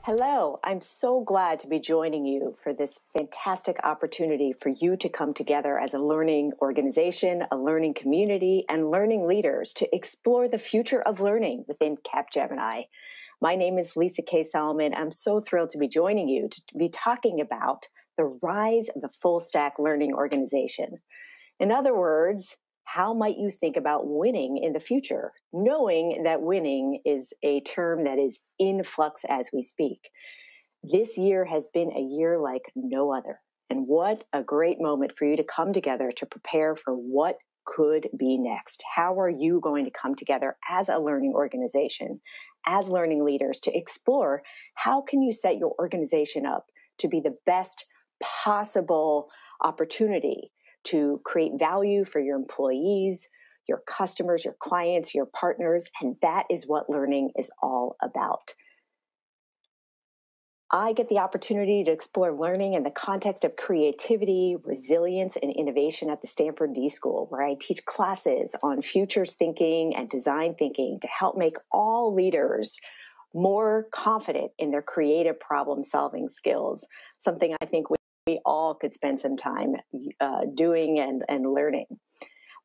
Hello, I'm so glad to be joining you for this fantastic opportunity for you to come together as a learning organization, a learning community, and learning leaders to explore the future of learning within Capgemini. My name is Lisa K. Solomon. I'm so thrilled to be joining you to be talking about the rise of the full stack learning organization. In other words, how might you think about winning in the future, knowing that winning is a term that is in flux as we speak? This year has been a year like no other. And what a great moment for you to come together to prepare for what could be next. How are you going to come together as a learning organization, as learning leaders, to explore how can you set your organization up to be the best possible opportunity to create value for your employees, your customers, your clients, your partners, and that is what learning is all about. I get the opportunity to explore learning in the context of creativity, resilience, and innovation at the Stanford D School, where I teach classes on futures thinking and design thinking to help make all leaders more confident in their creative problem-solving skills, something I think we all could spend some time doing and learning.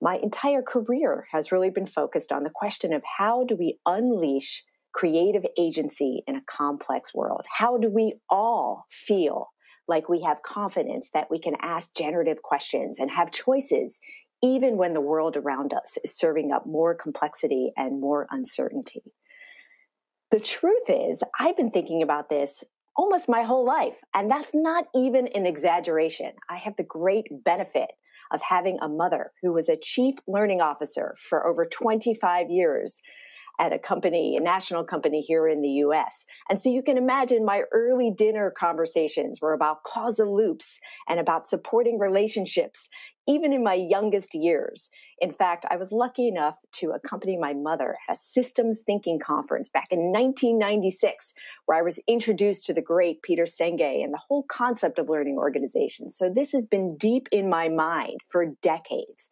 My entire career has really been focused on the question of how do we unleash creative agency in a complex world? How do we all feel like we have confidence that we can ask generative questions and have choices even when the world around us is serving up more complexity and more uncertainty? The truth is, I've been thinking about this almost my whole life, and that's not even an exaggeration. I have the great benefit of having a mother who was a chief learning officer for over 25 years at a company, a national company here in the US. And so you can imagine my early dinner conversations were about causal loops and about supporting relationships, even in my youngest years. In fact, I was lucky enough to accompany my mother at a systems thinking conference back in 1996, where I was introduced to the great Peter Senge and the whole concept of learning organizations. So this has been deep in my mind for decades.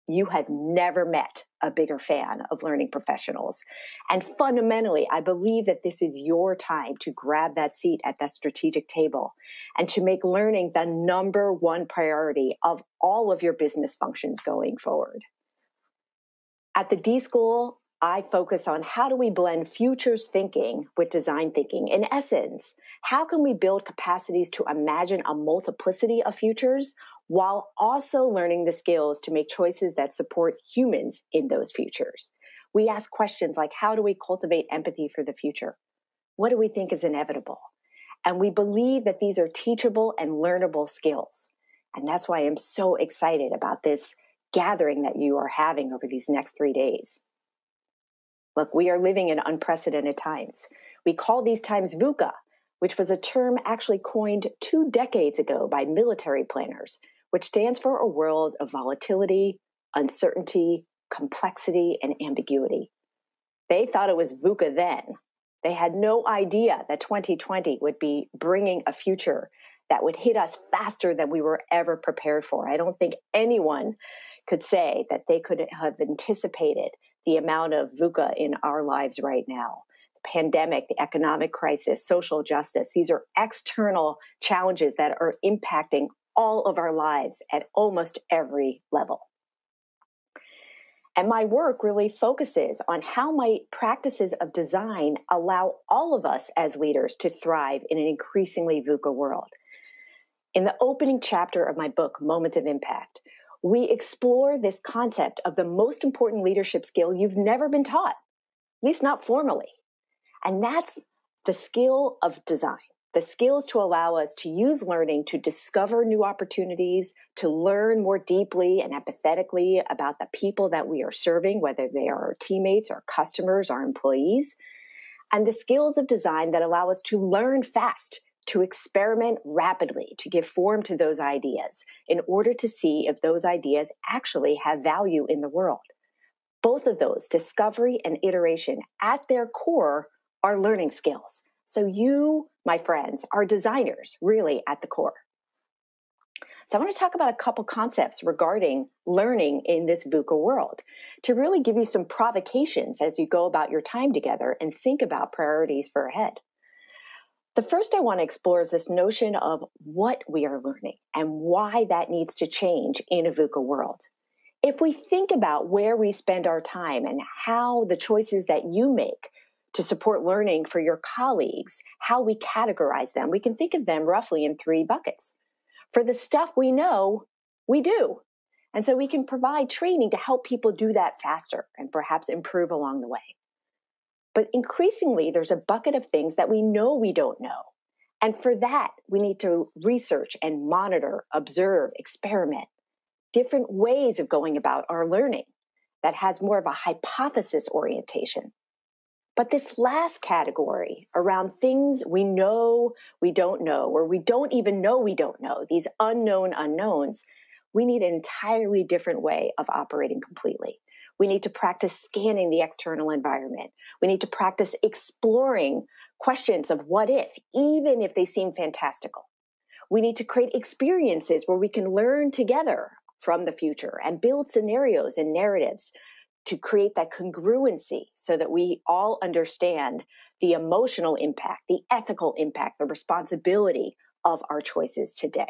You have never met a bigger fan of learning professionals. And fundamentally, I believe that this is your time to grab that seat at that strategic table and to make learning the number one priority of all of your business functions going forward. At the D School, I focus on how do we blend futures thinking with design thinking. In essence, how can we build capacities to imagine a multiplicity of futures while also learning the skills to make choices that support humans in those futures? We ask questions like, how do we cultivate empathy for the future? What do we think is inevitable? And we believe that these are teachable and learnable skills. And that's why I'm so excited about this gathering that you are having over these next 3 days. Look, we are living in unprecedented times. We call these times VUCA, which was a term actually coined 2 decades ago by military planners, which stands for a world of volatility, uncertainty, complexity, and ambiguity. They thought it was VUCA then. They had no idea that 2020 would be bringing a future that would hit us faster than we were ever prepared for. I don't think anyone could say that they could have anticipated the amount of VUCA in our lives right now. The pandemic, the economic crisis, social justice, these are external challenges that are impacting all of our lives at almost every level. And my work really focuses on how might practices of design allow all of us as leaders to thrive in an increasingly VUCA world. In the opening chapter of my book, Moments of Impact, we explore this concept of the most important leadership skill you've never been taught, at least not formally. And that's the skill of design, the skills to allow us to use learning to discover new opportunities, to learn more deeply and empathetically about the people that we are serving, whether they are our teammates, our customers, our employees, and the skills of design that allow us to learn fast, to experiment rapidly, to give form to those ideas in order to see if those ideas actually have value in the world. Both of those, discovery and iteration, at their core are learning skills. So you, my friends, are designers really at the core. So I want to talk about a couple concepts regarding learning in this VUCA world to really give you some provocations as you go about your time together and think about priorities for ahead. The first I want to explore is this notion of what we are learning and why that needs to change in a VUCA world. If we think about where we spend our time and how the choices that you make to support learning for your colleagues, how we categorize them, we can think of them roughly in 3 buckets. For the stuff we know, we do. And so we can provide training to help people do that faster and perhaps improve along the way. But increasingly, there's a bucket of things that we know we don't know. And for that, we need to research and monitor, observe, experiment, different ways of going about our learning that has more of a hypothesis orientation. But this last category around things we know we don't know, or we don't even know we don't know, these unknown unknowns, we need an entirely different way of operating completely. We need to practice scanning the external environment. We need to practice exploring questions of what if, even if they seem fantastical. We need to create experiences where we can learn together from the future and build scenarios and narratives to create that congruency so that we all understand the emotional impact, the ethical impact, the responsibility of our choices today.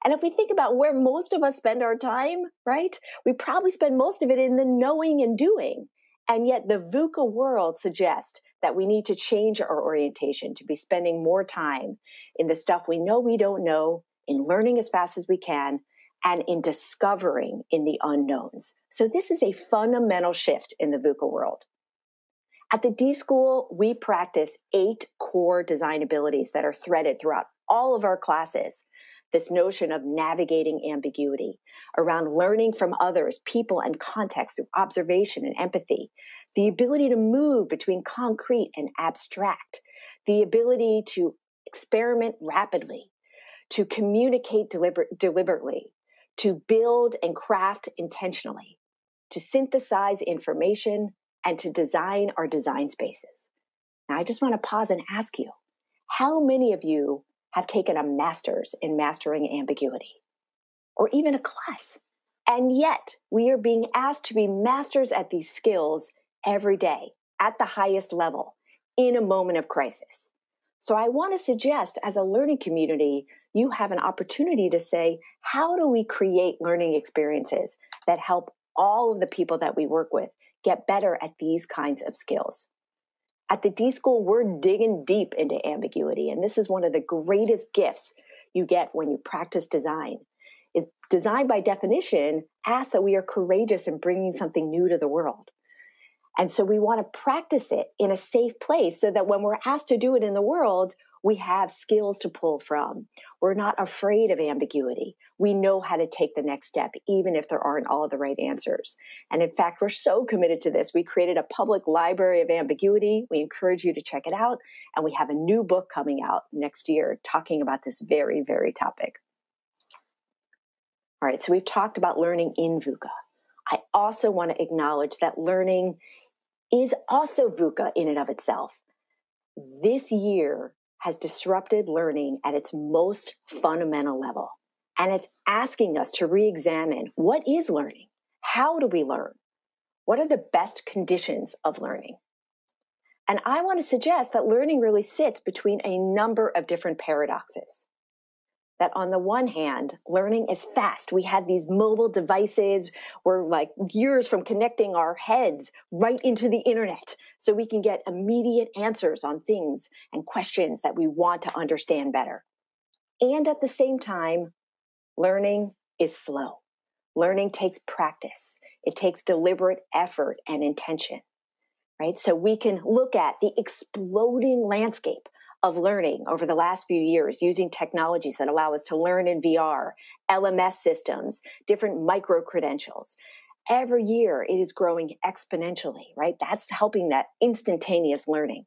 And if we think about where most of us spend our time, right, we probably spend most of it in the knowing and doing. And yet the VUCA world suggests that we need to change our orientation to be spending more time in the stuff we know we don't know, in learning as fast as we can, and in discovering in the unknowns. So this is a fundamental shift in the VUCA world. At the D School, we practice 8 core design abilities that are threaded throughout all of our classes. This notion of navigating ambiguity, around learning from others, people, and context through observation and empathy, the ability to move between concrete and abstract, the ability to experiment rapidly, to communicate deliberately, to build and craft intentionally, to synthesize information, and to design our design spaces. Now, I just want to pause and ask you, how many of you have taken a master's in mastering ambiguity, or even a class? And yet, we are being asked to be masters at these skills every day, at the highest level, in a moment of crisis. So I want to suggest, as a learning community, you have an opportunity to say, how do we create learning experiences that help all of the people that we work with get better at these kinds of skills? At the D School, we're digging deep into ambiguity, and this is one of the greatest gifts you get when you practice design. Is design, by definition, asks that we are courageous in bringing something new to the world. And so we want to practice it in a safe place so that when we're asked to do it in the world, we have skills to pull from. We're not afraid of ambiguity. We know how to take the next step, even if there aren't all the right answers. And in fact, we're so committed to this. We created a public library of ambiguity. We encourage you to check it out. And we have a new book coming out next year talking about this very, very topic. All right, so we've talked about learning in VUCA. I also want to acknowledge that learning is also VUCA in and of itself. This year has disrupted learning at its most fundamental level. And it's asking us to re-examine, what is learning? How do we learn? What are the best conditions of learning? And I want to suggest that learning really sits between a number of different paradoxes. That on the one hand, learning is fast. We have these mobile devices. We're like years from connecting our heads right into the internet so we can get immediate answers on things and questions that we want to understand better. And at the same time, learning is slow. Learning takes practice. It takes deliberate effort and intention, right? So we can look at the exploding landscape of learning over the last few years using technologies that allow us to learn in VR, LMS systems, different micro-credentials. Every year it is growing exponentially, right? That's helping that instantaneous learning.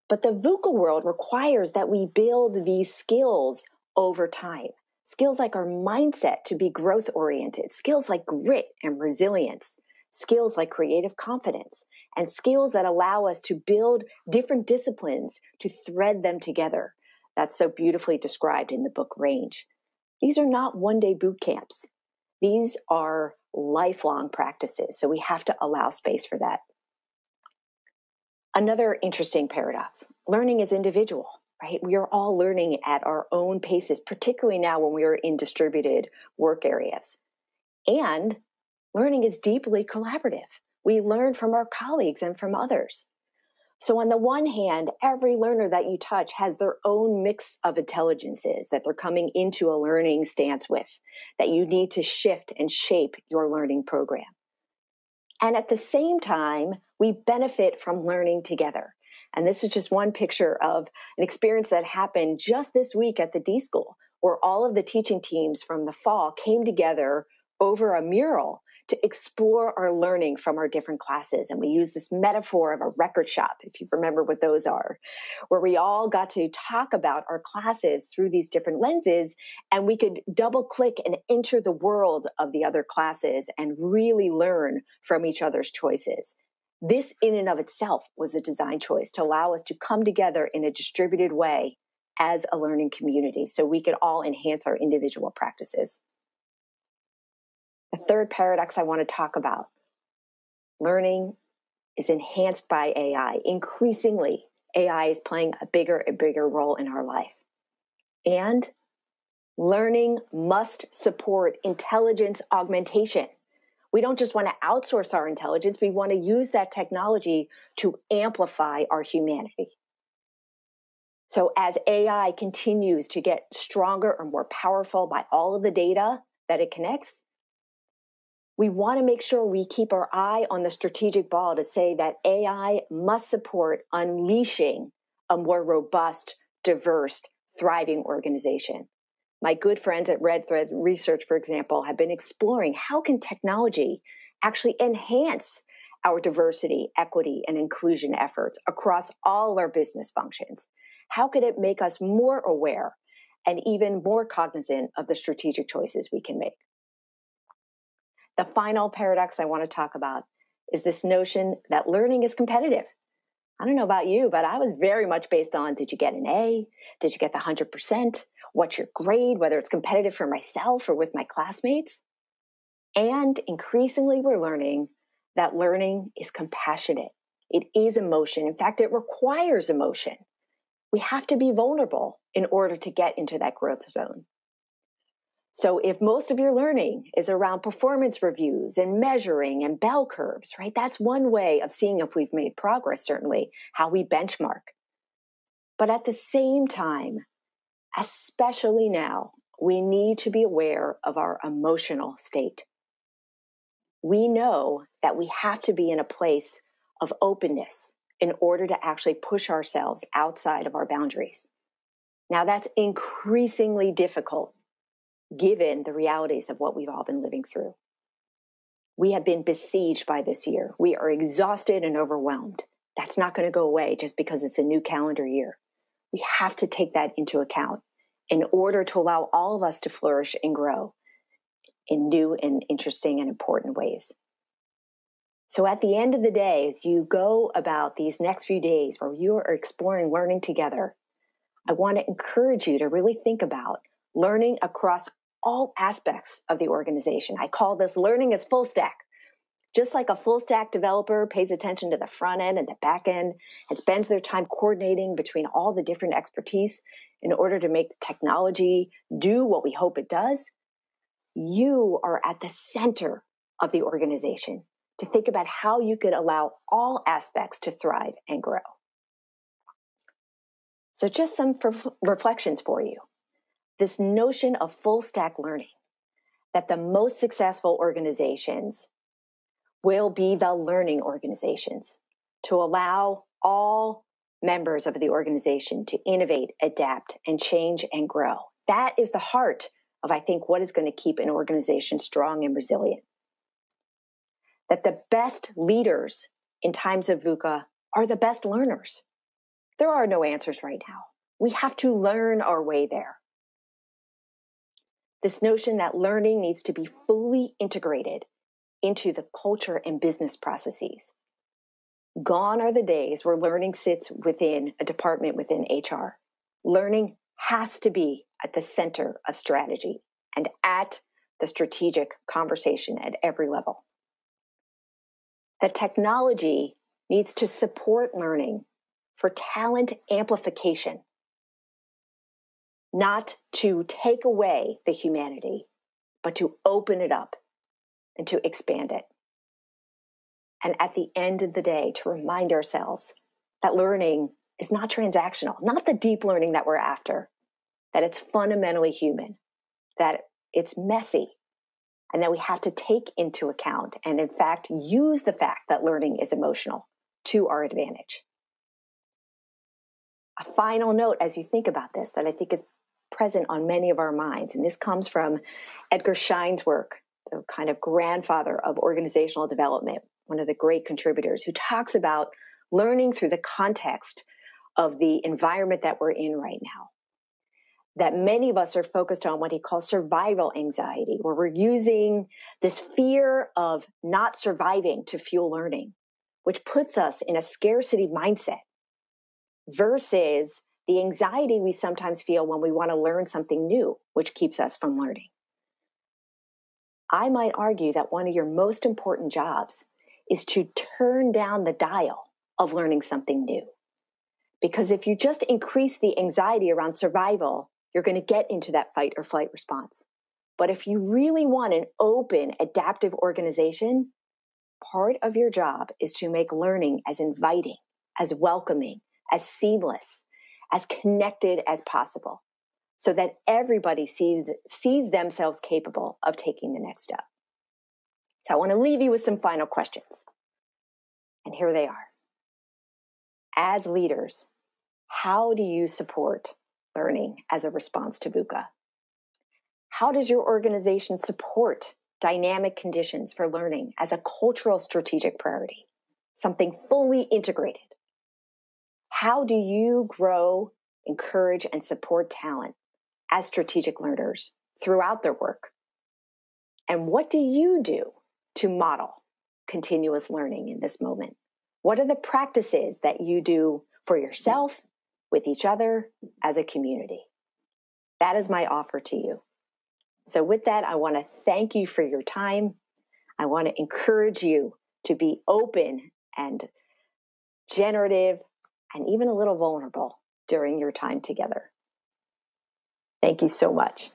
But the VUCA world requires that we build these skills over time. Skills like our mindset to be growth-oriented, skills like grit and resilience, skills like creative confidence, and skills that allow us to build different disciplines to thread them together. That's so beautifully described in the book Range. These are not one-day boot camps. These are lifelong practices, so we have to allow space for that. Another interesting paradox, learning is individual, right? We are all learning at our own paces, particularly now when we are in distributed work areas. And learning is deeply collaborative. We learn from our colleagues and from others. So on the one hand, every learner that you touch has their own mix of intelligences that they're coming into a learning stance with, that you need to shift and shape your learning program. And at the same time, we benefit from learning together. And this is just one picture of an experience that happened just this week at the D School, where all of the teaching teams from the fall came together over a mural to explore our learning from our different classes. And we use this metaphor of a record shop, if you remember what those are, where we all got to talk about our classes through these different lenses, and we could double click and enter the world of the other classes and really learn from each other's choices. This in and of itself was a design choice to allow us to come together in a distributed way as a learning community so we could all enhance our individual practices. The third paradox I want to talk about, learning is enhanced by AI. Increasingly, AI is playing a bigger and bigger role in our life. And learning must support intelligence augmentation. We don't just want to outsource our intelligence, we want to use that technology to amplify our humanity. So as AI continues to get stronger and more powerful by all of the data that it connects, we want to make sure we keep our eye on the strategic ball to say that AI must support unleashing a more robust, diverse, thriving organization. My good friends at Red Thread Research, for example, have been exploring how can technology actually enhance our diversity, equity, and inclusion efforts across all our business functions. How could it make us more aware and even more cognizant of the strategic choices we can make? The final paradox I want to talk about is this notion that learning is competitive. I don't know about you, but I was very much based on, did you get an A? Did you get the 100%? What's your grade? Whether it's competitive for myself or with my classmates. And increasingly, we're learning that learning is compassionate. It is emotion. In fact, it requires emotion. We have to be vulnerable in order to get into that growth zone. So if most of your learning is around performance reviews and measuring and bell curves, right? That's one way of seeing if we've made progress, certainly, how we benchmark. But at the same time, especially now, we need to be aware of our emotional state. We know that we have to be in a place of openness in order to actually push ourselves outside of our boundaries. Now, that's increasingly difficult given the realities of what we've all been living through. We have been besieged by this year. We are exhausted and overwhelmed. That's not going to go away just because it's a new calendar year. We have to take that into account in order to allow all of us to flourish and grow in new and interesting and important ways. So at the end of the day, as you go about these next few days where you are exploring learning together, I want to encourage you to really think about learning across all aspects of the organization. I call this learning as full stack. Just like a full stack developer pays attention to the front end and the back end and spends their time coordinating between all the different expertise in order to make the technology do what we hope it does, you are at the center of the organization to think about how you could allow all aspects to thrive and grow. So just some reflections for you. This notion of full stack learning, that the most successful organizations will be the learning organizations, to allow all members of the organization to innovate, adapt, and change and grow. That is the heart of, I think, what is going to keep an organization strong and resilient. That the best leaders in times of VUCA are the best learners. There are no answers right now. We have to learn our way there. This notion that learning needs to be fully integrated into the culture and business processes. Gone are the days where learning sits within a department within HR. Learning has to be at the center of strategy and at the strategic conversation at every level. The technology needs to support learning for talent amplification, not to take away the humanity, but to open it up and to expand it. And at the end of the day, to remind ourselves that learning is not transactional, not the deep learning that we're after, that it's fundamentally human, that it's messy, and that we have to take into account and, in fact, use the fact that learning is emotional to our advantage. A final note as you think about this that I think is present on many of our minds, and this comes from Edgar Schein's work, the kind of grandfather of organizational development, one of the great contributors, who talks about learning through the context of the environment that we're in right now. That many of us are focused on what he calls survival anxiety, where we're using this fear of not surviving to fuel learning, which puts us in a scarcity mindset, versus the anxiety we sometimes feel when we want to learn something new, which keeps us from learning. I might argue that one of your most important jobs is to turn down the dial of learning something new. Because if you just increase the anxiety around survival, you're going to get into that fight or flight response. But if you really want an open, adaptive organization, part of your job is to make learning as inviting, as welcoming, as seamless, as connected as possible, so that everybody sees themselves capable of taking the next step. So I want to leave you with some final questions. And here they are. As leaders, how do you support learning as a response to VUCA? How does your organization support dynamic conditions for learning as a cultural strategic priority, something fully integrated? How do you grow, encourage, and support talent as strategic learners throughout their work? And what do you do to model continuous learning in this moment? What are the practices that you do for yourself, with each other, as a community? That is my offer to you. So with that, I want to thank you for your time. I want to encourage you to be open and generative and even a little vulnerable during your time together. Thank you so much.